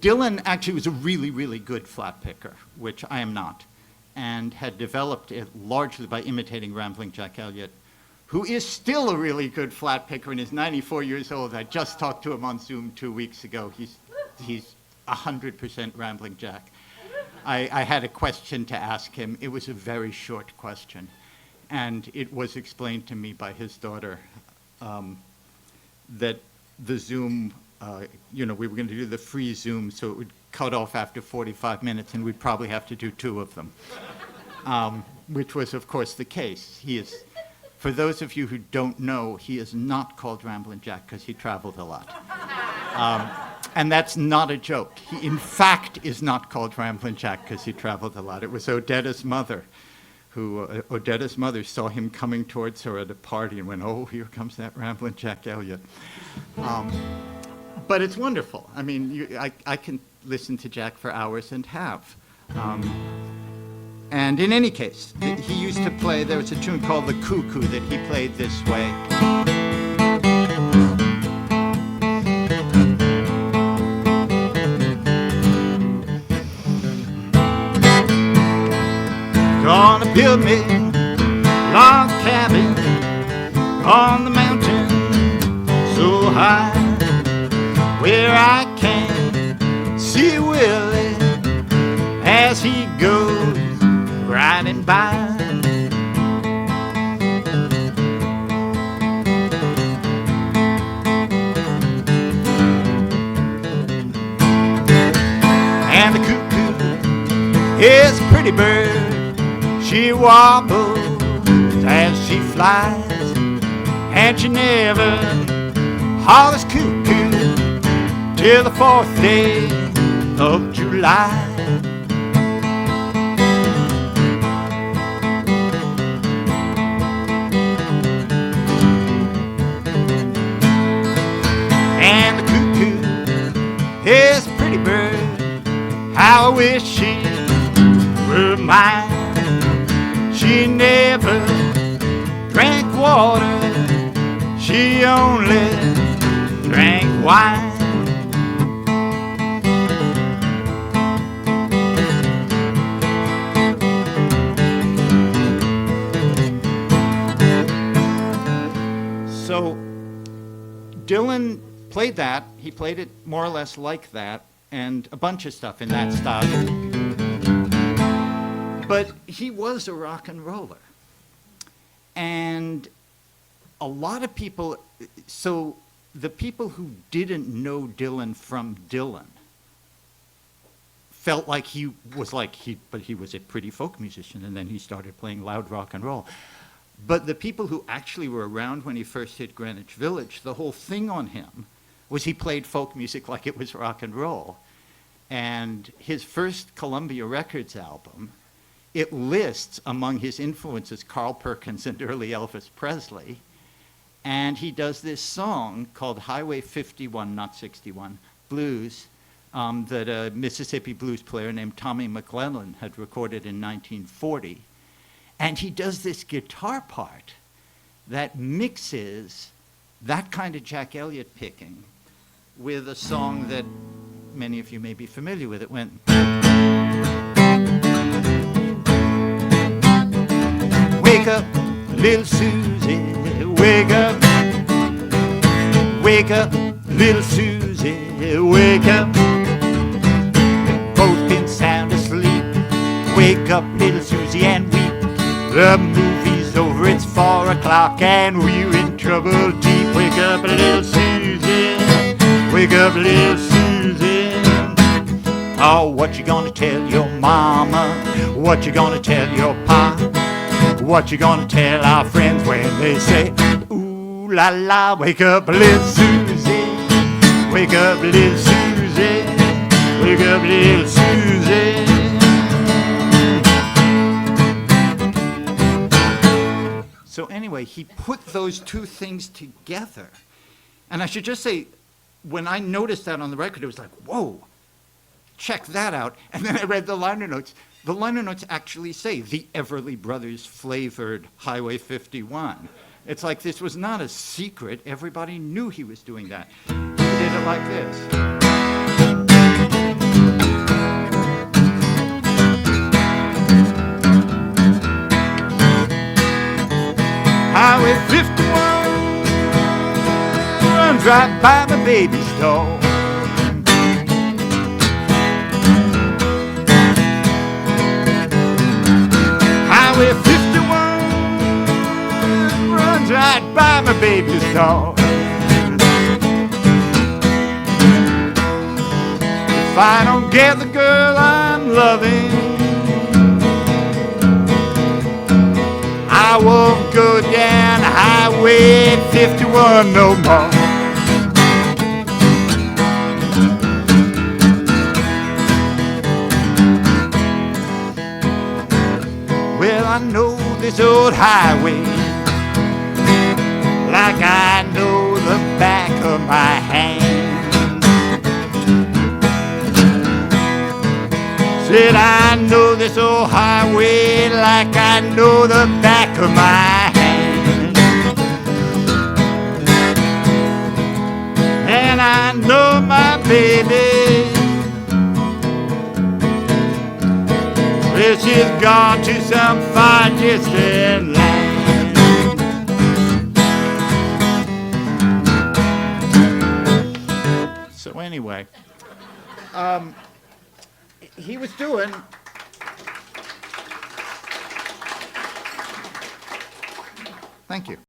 Dylan actually was a really, really good flat picker, which I am not, and had developed it largely by imitating Rambling Jack Elliott, who is still a really good flat picker and is 94 years old. I just talked to him on Zoom 2 weeks ago. He's 100% Rambling Jack. I had a question to ask him. It was a very short question, and it was explained to me by his daughter that the Zoom, we were going to do the free Zoom, so it would cut off after 45 minutes, and we'd probably have to do 2 of them, which was, of course, the case. He is, for those of you who don't know, he is not called Ramblin' Jack because he traveled a lot. And that's not a joke. He, in fact, is not called Ramblin' Jack because he traveled a lot. It was Odetta's mother Odetta's mother saw him coming towards her at a party and went, "Oh, here comes that Ramblin' Jack Elliott." But it's wonderful. I mean, I can listen to Jack for hours and have. And in any case, he used to play, there was a tune called The Cuckoo that he played this way. Gonna build me a log cabin on the mountain so high where I can see Willie as he goes riding by. And the cuckoo is a pretty bird. She wobbles as she flies, and she never hollers cuckoo till the 4th day of July. And the cuckoo is a pretty bird. How I wish she were mine. She never drank water, she only drank wine. So Dylan played that. He played it more or less like that, and a bunch of stuff in that style. But he was a rock and roller. And a lot of people, so the people who didn't know Dylan from Dylan felt like he was but he was a pretty folk musician, and then he started playing loud rock and roll. But the people who actually were around when he first hit Greenwich Village, the whole thing on him was he played folk music like it was rock and roll. And his first Columbia Records album, it lists among his influences Carl Perkins and early Elvis Presley. And he does this song called Highway 51, not 61, Blues, that a Mississippi blues player named Tommy McClellan had recorded in 1940. And he does this guitar part that mixes that kind of Jack Elliott picking with a song that many of you may be familiar with. It went... Wake up, little Susie, wake up. Wake up, little Susie, wake up. Both been sound asleep. Wake up, little Susie, and weep. The movie's over, it's 4 o'clock, and we're in trouble deep. Wake up, little Susie, wake up, little Susie. Oh, what you gonna tell your mama? What you gonna tell your pa? What you gonna tell our friends when they say, ooh la la, wake up little Susie, wake up little Susie, wake up little Susie. So anyway, he put those two things together. And I should just say, when I noticed that on the record, it was like, whoa, check that out. And then I read the liner notes. The liner notes actually say the Everly Brothers flavored Highway 51. It's like this was not a secret. Everybody knew he was doing that. He did it like this. runs right by my baby's door. Highway 51 runs right by my baby's door. If I don't get the girl I'm loving, I won't go down Highway 51 no more. Well, I know this old highway like I know the back of my hand. Said I know this old highway like I know the back of my hand. And I know my baby, well, she's gone to some far distant land. So anyway, he was doing. Thank you.